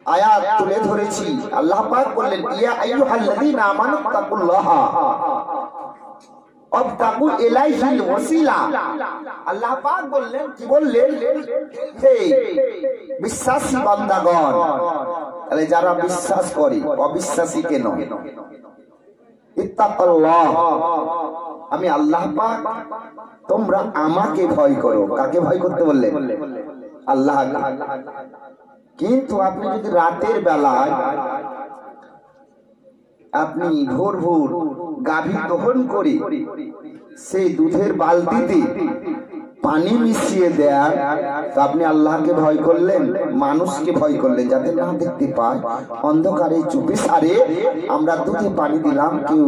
আয়াত তুলে ধরেছি। আল্লাহ পাক বললেন ইয়া আইয়ুহাল্লাযীনা আমানু তাকুল্লাহা ওয়াবতাগু ইলাইহিল ওয়াসিলা। আল্লাহ পাক বললেন, কি বললেন? হে বিশ্বাসী বান্দাগণ, তাহলে যারা বিশ্বাস করে, অবিশ্বাসী কেন? ইত্তাকুল্লাহ, আমি আল্লাহ পাক, তোমরা আমাকে ভয় করো। কাকে ভয় করতে বললেন? আল্লাহ। কিন্তু আপনি যদি রাতের বেলায় আপনি ভোর ভোর গাভী দহন করে সেই দুধের বালতিতে পানি মিশিয়ে দেন, আপনি আল্লাহকে ভয় করলেন, মানুষকে ভয় করলেন যাতে না দেখতে পায়। অন্ধকারে চুপি সারে আমরা দুধে পানি দিলাম, কেউ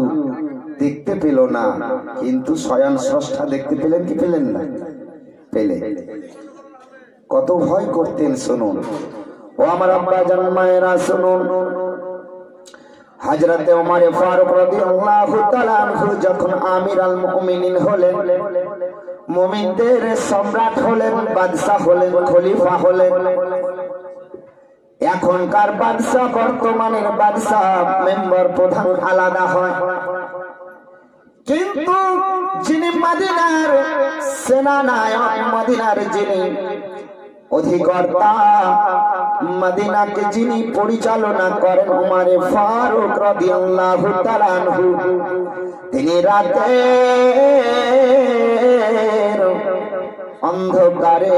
দেখতে পেল না, কিন্তু স্বয়ং স্রষ্টা দেখতে পেলেন কি পেলেন না? পেলে। কত ভয় করতেন শুনুন। ও আমার আব্বা জান মায়েরা শুনুন, হযরতে ওমর ফারুক রাদিয়াল্লাহু তাআলা আনহু যখন আমিরুল মুমিনিন হলেন, মুমিনদের সম্রাট হলেন, বাদশা হলেন, খলিফা হলেন। এখনকার বাদশা, বর্তমানের বাদশা, মেম্বার প্রধান আলাদা হয়, কিন্তু যিনি মদিনার সেনানায়ক, মদিনার যিনি অধিকর্তা, মদিনাকে যিনি পরিচালনা করেন, ওমর ফারুক রাদিয়াল্লাহু তাআলা আনহু, তিনি রাতের অন্ধকারে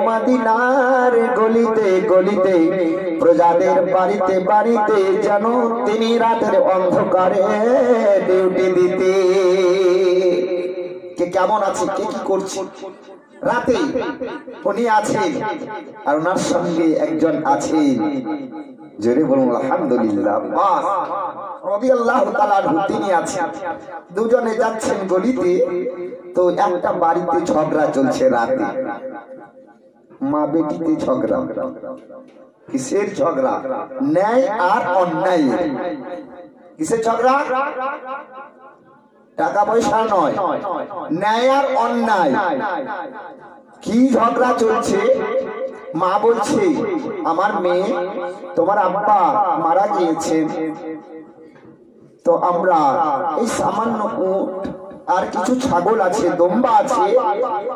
মদিনার গলিতে গলিতে, প্রজাদের বাড়িতে বাড়িতে যেন তিনি রাতের অন্ধকারে ডিউটি দিতে। কে কেমন আছে, কে কি করছে? রাতে উনি আছেন আর ওনার সঙ্গে একজন আছেন, জোরে বলুন আলহামদুলিল্লাহ। আব্বাস রাদিয়াল্লাহু তাআলা তিনি আছেন, দুজনে যাচ্ছেন গলিতে। তো একটা বাড়িতে ঝগড়া চলছে রাতে, মা বেটিতে ঝগড়া। কিসের ঝগড়া? ন্যায় আর অন্যায়। কিসের ঝগড়া? টাকা পয়সা নয়, ন্যায় আর অন্যায়। কি ঝগড়া চলছে? মা বলছে, আমার মেয়ে, তোমার আব্বা মারা গিয়েছেন, তো আমরা এই সামান্য উট আর কিছু ছাগল আছে, দম্বা আছে,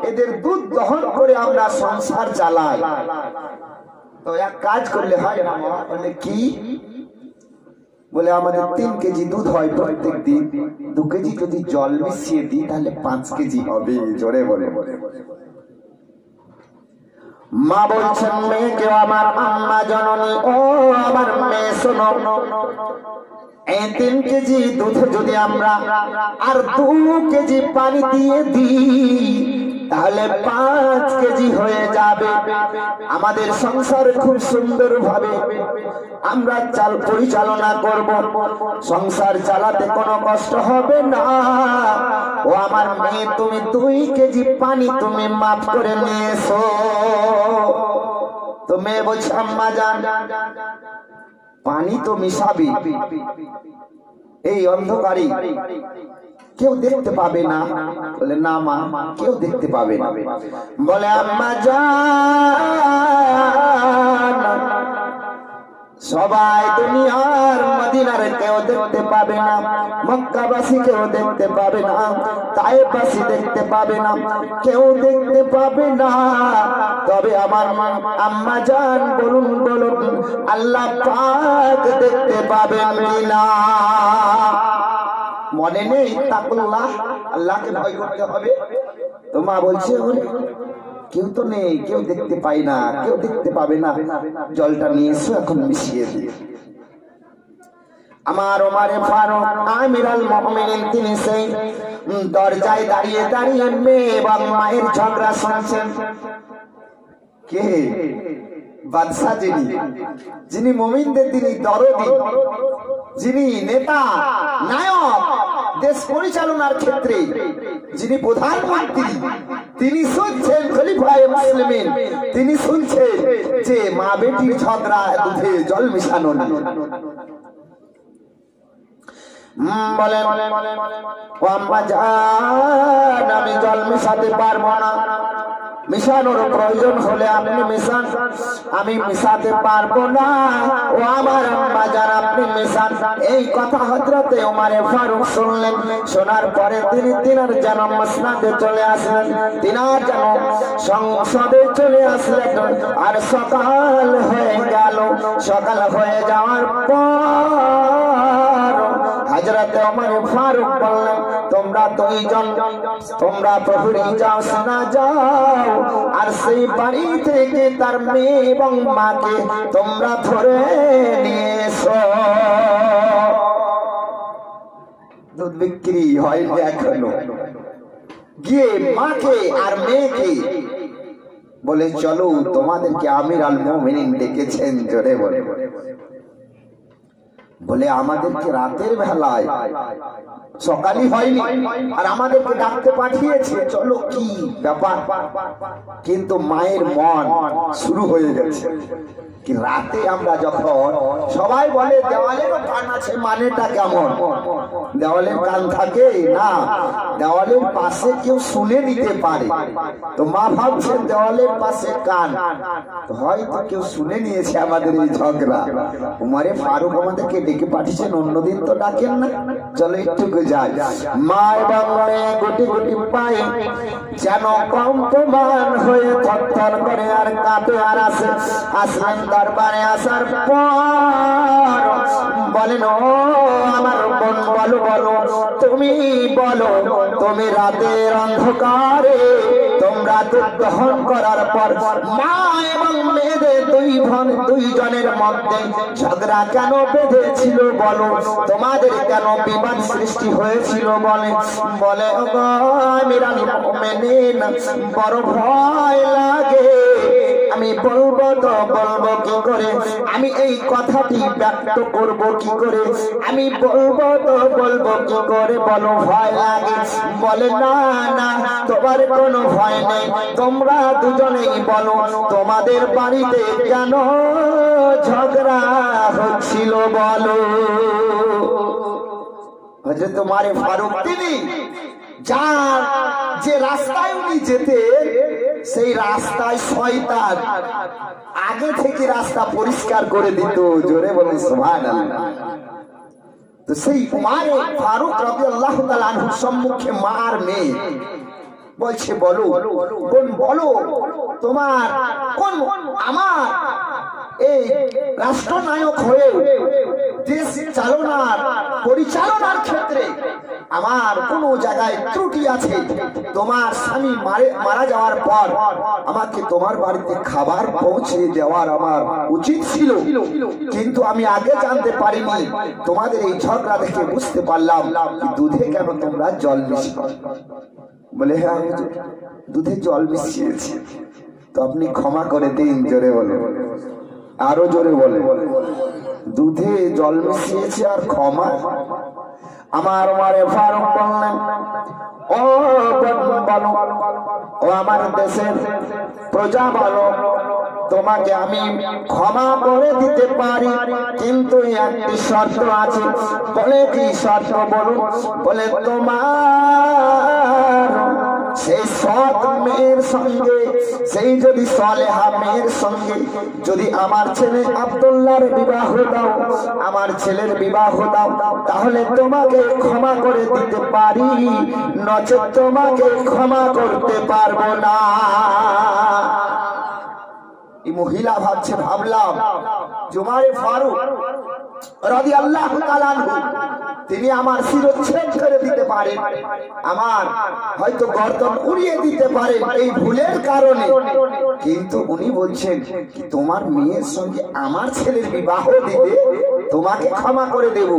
এদের দুধ দহন করে আমরা সংসার চালাই। তো এক কাজ করলে হয় না? বলে কি? বলে আমাদের 3 কেজি দুধ হয় প্রত্যেক দিন, 2 কেজি যদি জল মিশিয়ে দিই তাহলে 5 কেজি হবে। জোরে বলে। মা বলছেন মেয়েকে, আমার আম্মা জননী, ও আমার মেয়ে শোনো, এই 3 কেজি দুধ যদি আমরা আর 2 কেজি পানি দিয়ে দিই তাহলে 5 কেজি হয়ে যাবে। আমাদের সংসার খুব সুন্দর ভাবে আমরা পরিচালনা করব, সংসার চালাতে কোনো কষ্ট হবে না। ও আমার মেয়ে, তুমি 2 কেজি পানি তুমি মাফ করে নিয়ে এসো। তো মেয়ে বলছে, আম্মা জান, পানি তো মিশাবি, এই অন্ধকারে কেউ দেখতে পাবে না। বলে না মা, কেউ দেখতে পাবে না। বলে আম্মা জান, সবাই দুনিয়ার মদিনার কেউ দেখতে পাবে না, মক্কাবাসী কেউ দেখতে পাবে না, তায়েফবাসী দেখতে পাবে না, কেউ দেখতে পাবে না। তবে আমার আম্মা জান বলুন বলুন, আল্লাহ পাক দেখতে পাবেন কিনা? মনে নেই? তাকুল্লাহ, আল্লাহকে ভয় করতে হবে। তো মা বলছে, কেউ তো নেই, কেউ দেখতে পাই না, কেউ দেখতে পাবে না, জলটা নিয়ে এসো, এখন মিশিয়ে দিই। আমার ওমর ফারুক আমিরুল মুমিনিন তিনি সেই দরজায় দাঁড়িয়ে দাঁড়িয়ে মেয়ে এবং মায়ের ঝগড়া শুনছেন। কে? বাদশা, যিনি মুমিনদের তিনি দরদি, যিনি নেতা নায়ক, দেশ পরিচালনার ক্ষেত্রে যিনি প্রধানমন্ত্রী, তিনি শুনছেন, খলিফায়ে মুসলিমিন তিনি শুনছেন যে মা বেটির ঝগড়া, দুধে জল মিশানো না। বলেন, ও আম্মা জান, আমি জল মিশাতে পারবো না। মিশানোর প্রয়োজন হলে আপনি মিশান, আমি মিশাতে পারবো না। ও আমার আম্মা যান, আপনি মিশান। এই কথা হযরতে ওমরে ফারুক শুনলেন। শোনার পরে তিনি তিনার যেন মসনদে চলে আসলেন, তিনার যেন সংসদে চলে আসলেন। আর সকাল হয়ে গেল। সকাল হয়ে যাওয়ার পর হযরতে ওমরে ফারুক বললেন, তোমরা দুইজন তোমরা প্রহরী যাও, শোনা যাও, আর সেই বাড়ি থেকে তার মেয়ে এবং মাকে তোমরা ধরে নিয়ে এসো। দুধ বিক্রি হয় এখনো। গিয়ে মাকে আর মেয়েকে বলে, চলো, তোমাদেরকে আমির আল মুমিনিন ডেকেছেন। জোরে বলে বলে আমাদেরকে রাতের বেলায়, সকালই হয়নি, আর আমাদেরকে ডাকতে পাঠিয়েছে, চলো কি ব্যাপার। কিন্তু মায়ের মন শুরু হয়ে গেছে কি রাতে আমরা যখন সবাই বলে দেওয়ালেরও কান আছে, মানেটা কেমন? দেওয়ালের কান থাকে না, দেওয়ালের পাশে কেউ শুনে নিতে পারে। তো মা ভাবছেন দেওয়ালের পাশে কান, হয়তো কেউ শুনে নিয়েছে আমাদের এই ঝগড়া। উমরে ফারুক আমাদেরকে ডেকে পাঠিয়েছেন, অন্যদিন তো ডাকেন না, চলো একটু যাই। মা এবং মেয়ে গুটি গুটি পায়ে যেন কম্পমান হয়ে থরথর করে আর কাঁপে আর আসলেন দরবারে। আসার পর বলেন, ও আমার বোন, বলো বলো, তুমি বলো, তুমি রাতের অন্ধকারে তোমরা দুধ দহন করার পর মা এবং মেয়েদের দুইজনের মধ্যে ঝগড়া কেন বেঁধেছিল বলো, তোমাদের কেন বিবাদ সৃষ্টি হয়েছিল বলে। বলে, আমিরুল মুমিনিন, বড় ভয় লাগে, আমি বলবো তো বলবো কি করে, আমি এই কথাটি ব্যক্ত করব কি করে, আমি বলবো তো বলবো কি করে, বলো ভয় লাগে। বলে, না না, তোমার কোনো ভয় নেই, তোমরা দুজনেই বলো তোমাদের বাড়িতে কেন ঝগড়া হচ্ছিল বলো। হযরত ওমরে ফারুক তিনি যার যে রাস্তায় উনি যেতেন, সেই রাস্তায় শয়তান আগে থেকে রাস্তা পরিষ্কার করে দিত। জোরে বলে সুবহানাল্লাহ। তো সেই ওমরে ফারুক রাদিয়াল্লাহু তাআলা আনহুর সম্মুখে মা আর মেয়ে বলছে, বলো কোন, বলো তোমার কোন, আমার এই রাষ্ট্রনায়ক হয়ে দেশ চালনার পরিচালনার ক্ষেত্রে আমার কোন জায়গায় ত্রুটি আছে? তোমার স্বামী মারা যাওয়ার পর আমাকে তোমার বাড়িতে খাবার পৌঁছে দেওয়ার আমার উচিত ছিল, কিন্তু আমি আগে জানতে পারিনি। তোমাদের এই ঝগড়া দেখে বুঝতে পারলাম দুধে কেন তোমরা জল মিশিয়ে। বলে, হ্যাঁ দুধে জল মিশিয়েছি, তো আপনি ক্ষমা করে দিন। জোরে বলে, আরো জোরে বলে, দুধে জল মিশিয়েছে আর ক্ষমা? আমার ওমরে ফারুক বললেন, ও বলো, ও আমার দেশের প্রজা বলো, তোমাকে আমি ক্ষমা করে দিতে পারি, কিন্তু একটি শর্ত আছে। বলে, কি শর্ত বলো? বলে, তোমার সেই সৎ মেয়ের সঙ্গে, সেই যদি সালেহা মেয়ের সঙ্গে যদি আমার ছেলে আব্দুল্লাহর বিবাহ দাও, আমার ছেলের বিবাহ দাও, তাহলে তোমাকে ক্ষমা করে দিতে পারি, নচেৎ তোমাকে ক্ষমা করতে পারবো না। এই মহিলা ভাবছে, ভাবলাম ওমরে ফারুক রাদিয়াল্লাহু তাআলা আনহু তিনি আমার শিরচ্ছেদ করে দিতে পারেন, আমার হয়তো গর্দন উড়িয়ে দিতে পারেন এই ভুলের কারণে, কিন্তু উনি বলছেন তোমার মেয়ের সঙ্গে আমার ছেলের বিবাহ দিবে, তোমাকে ক্ষমা করে দেব,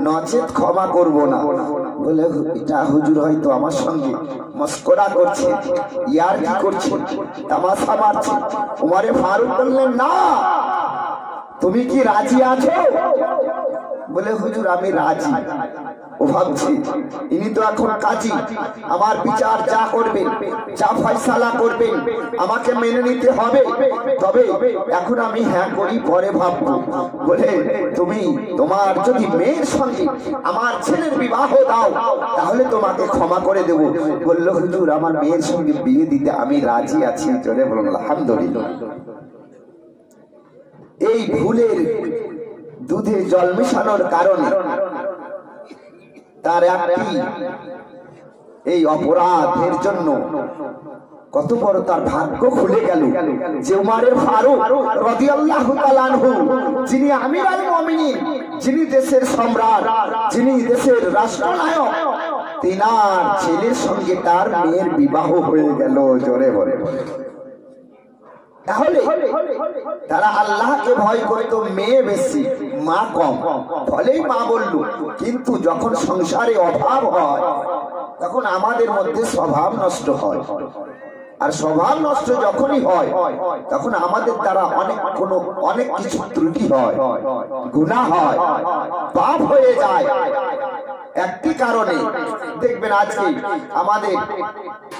নচেৎ ক্ষমা করব না। বলে, এটা হুজুর হয়তো আমার সঙ্গে মস্করা করছে, ইয়ার কি করছে, তামাশা মারছে। ওমরে ফারুক বললেন, না, তুমি কি রাজি আছো? বলে হুজুর আমি রাজি। ও ভাবছি ইনি তো এখন কাজী, আমার বিচার যা করবেন, যা ফয়সালা করবেন আমাকে মেনে নিতে হবে। তবে এখন আমি হ্যাঁ করি, পরে ভাববো। বলে তুমি তোমার যদি মেয়ের সঙ্গে আমার ছেলের বিবাহ দাও তাহলে তোমাকে ক্ষমা করে দেব। বললো হুজুর আমার মেয়ের সঙ্গে বিয়ে দিতে আমি রাজি আছি। জোরে বলুন আলহামদুলিল্লাহ। এই ভুলের দুধে জল মেশানোর কারণে তার একটি এই অপরাধের জন্য কত বড় তার ভাগ্য খুলে গেল যে উমারে ফারুক রাদিয়াল্লাহু তাআলা আনহু, যিনি আমিরুল মুমিনিন, যিনি দেশের সম্রাট, যিনি দেশের রাষ্ট্রনায়ক, তিনার ছেলের সঙ্গে তার মেয়ের বিবাহ হয়ে গেল। জোরে বলে তাহলে তারা আল্লাহকে ভয় করত, মেয়ে বেশি মা কম, ফলেই মা বলল। কিন্তু যখন সংসারে অভাব হয় তখন আমাদের মধ্যে স্বভাব নষ্ট হয়, আর স্বভাব নষ্ট যখনই হয় তখন আমাদের দ্বারা অনেক কিছু ত্রুটি হয়, গুনাহ হয়, পাপ হয়ে যায়। একটি কারণে দেখবেন আজকে আমাদের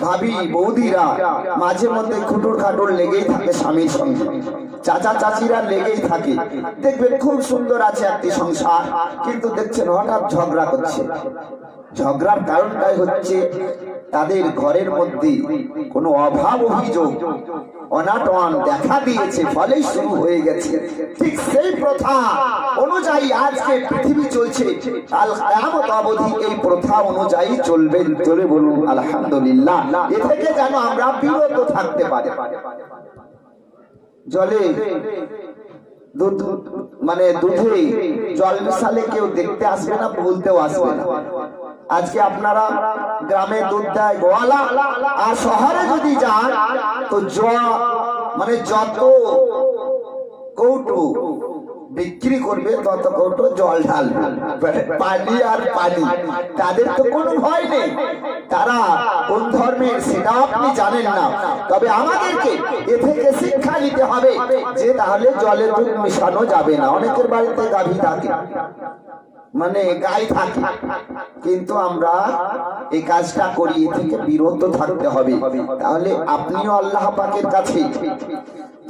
ভাবি বৌদিরা মাঝে মধ্যে খুটুর খাটুর লেগেই থাকে স্বামীর সঙ্গে, চাচা চাচিরা লেগেই থাকে। দেখবেন খুব সুন্দর আছে একটি সংসার, কিন্তু দেখছেন হঠাৎ ঝগড়া করছে। ঝগড়ার কারণটাই হচ্ছে তাদের ঘরের মধ্যে কোনো অভাব অভিযোগ অনাটন দেখা দিয়েছে, ফলেই শুরু হয়ে গেছে। ঠিক সেই প্রথা অনুযায়ী আজকে পৃথিবী চলছে, কাল কিয়ামত অবধি এই প্রথা অনুযায়ী চলবে। চলে বলুন আলহামদুলিল্লাহ। এ থেকে যেন আমরা বিরত থাকতে পারি। জলে দুধ মানে দুধে জল মিশালে কেউ দেখতে আসবে না, বলতেও আসবে না। আজকে আপনারা গ্রামে দুধ দেয় গোয়ালা, আর শহরে যদি যান তো মানে যত কৌটো বিক্রি করবে তত কৌটো জল ঢালবে, পানি আর পানি। তাদের তো কোনো ভয় নেই, তারা কোন ধর্মের সেটা আপনি জানেন না। তবে আমাদেরকে এ থেকে শিক্ষা নিতে হবে যে তাহলে জলে দুধ মিশানো যাবে না। অনেকের বাড়িতে গাভী থাকে, মানে গাই থাকে, কিন্তু আমরা এই কাজটা করি, এ থেকে বিরত থাকতে হবে। তাহলে আপনিও আল্লাহ পাকের কাছে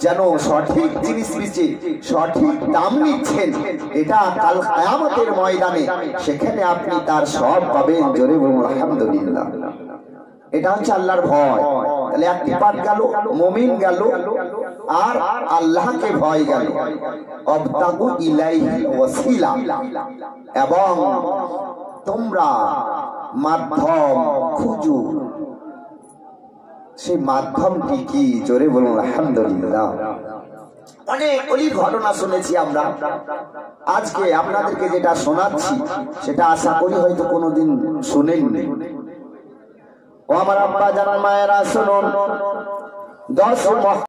যেন সঠিক জিনিস বেচে সঠিক দাম নিচ্ছেন, এটা কাল কিয়ামতের ময়দানে সেখানে আপনি তার সব পাবেন। জোরে বলুন আলহামদুলিল্লাহ। এটা হচ্ছে আল্লাহর ভয়। তাহলে একটি পাঠ গেল, মুমিন গেল, আর আল্লাহকে ভয় গেল। অবতাগু ইলাইহি ওয়াসিলা, এবং তোমরা মাধ্যম খুঁজো। সেই মাধ্যমটি কি? জোরে বলুন আলহামদুলিল্লাহ। অনেক অলির ঘটনা শুনেছি আমরা, আজকে আপনাদেরকে যেটা শোনাচ্ছি সেটা আশা করি হয়তো কোনোদিন শুনেননি। ও আমার আব্বা জানার মায়েরা শুনুন, 10